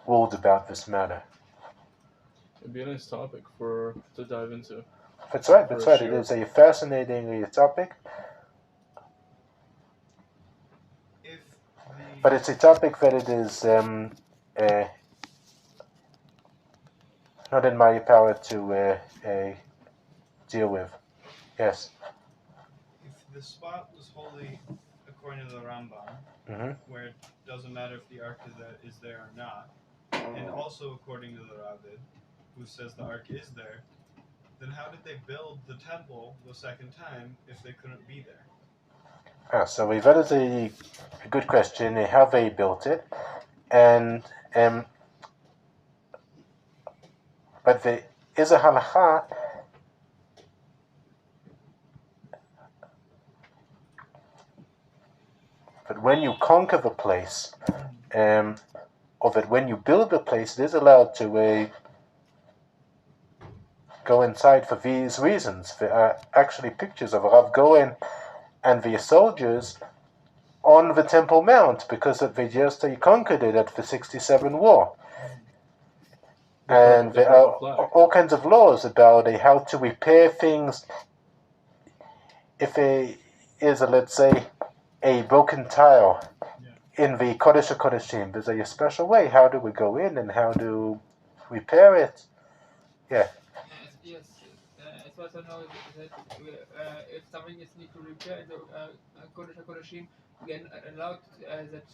Speaker 1: ruled about this matter.
Speaker 2: It'd be a nice topic to dive into.
Speaker 1: That's right. It is a fascinating topic. But it's a topic that it is not in my power to deal with. Yes.
Speaker 4: If the spot was holy according to the Rambam, where it doesn't matter if the ark is there or not, and also according to the Raavad, who says the ark is there, then how did they build the temple the second time if they couldn't be there?
Speaker 1: So that is a good question, how they built it. And but there is a halacha that when you conquer the place, or that when you build the place, it is allowed to go inside for these reasons. There are actually pictures of Rav Goen and the soldiers on the Temple Mount because they just conquered it at the 67 war. And there are all kinds of laws about how to repair things. If there is, let's say, a broken tile in the Kodesh HaKodeshim, there's a special way. How do we go in and how to repair it? Yeah.
Speaker 3: Yes. As far as I know, that if something is need to repair in the Kodesh HaKodeshim, we are allowed that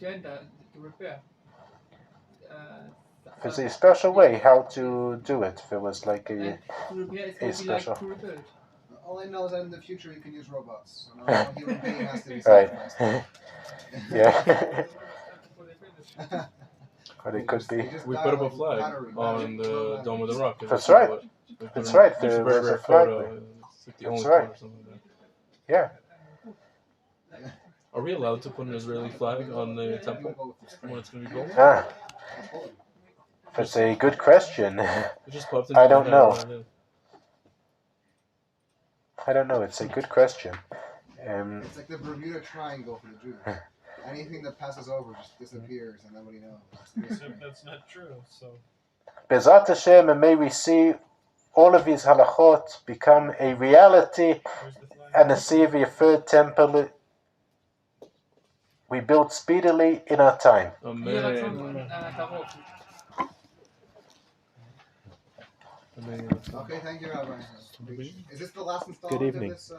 Speaker 3: gender to repair.
Speaker 1: There's a special way how to do it. There was like
Speaker 3: to repair is
Speaker 1: special.
Speaker 3: like to rebuild.
Speaker 6: All I know is that in the future you can use robots. So no human being has to be sacrificed.
Speaker 1: Right. Yeah. But it could be.
Speaker 2: We put up a flag on the Dome of the Rock.
Speaker 1: That's right. That's right.
Speaker 2: There's
Speaker 1: There's
Speaker 2: a
Speaker 1: a flag
Speaker 2: photo.
Speaker 1: there.
Speaker 2: It's like the
Speaker 1: That's
Speaker 2: only
Speaker 1: right.
Speaker 2: photo or something like that.
Speaker 1: Yeah.
Speaker 2: Are we allowed to put an Israeli flag on the temple when it's going to be built?
Speaker 1: That's a good question.
Speaker 2: It just popped into
Speaker 1: I
Speaker 2: my
Speaker 1: don't
Speaker 2: head.
Speaker 1: know. I don't know. It's a good question.
Speaker 6: It's like the Bermuda Triangle for the Jews. Anything that passes over just disappears and nobody knows.
Speaker 4: Except that's not true. So
Speaker 1: Bezat Hashem, and may we see all of these halachot become a reality, and see the third temple we built speedily in our time.
Speaker 2: Amen.
Speaker 6: Okay, thank you, Rabbi. Is this the last installment
Speaker 1: Good evening.
Speaker 6: of this?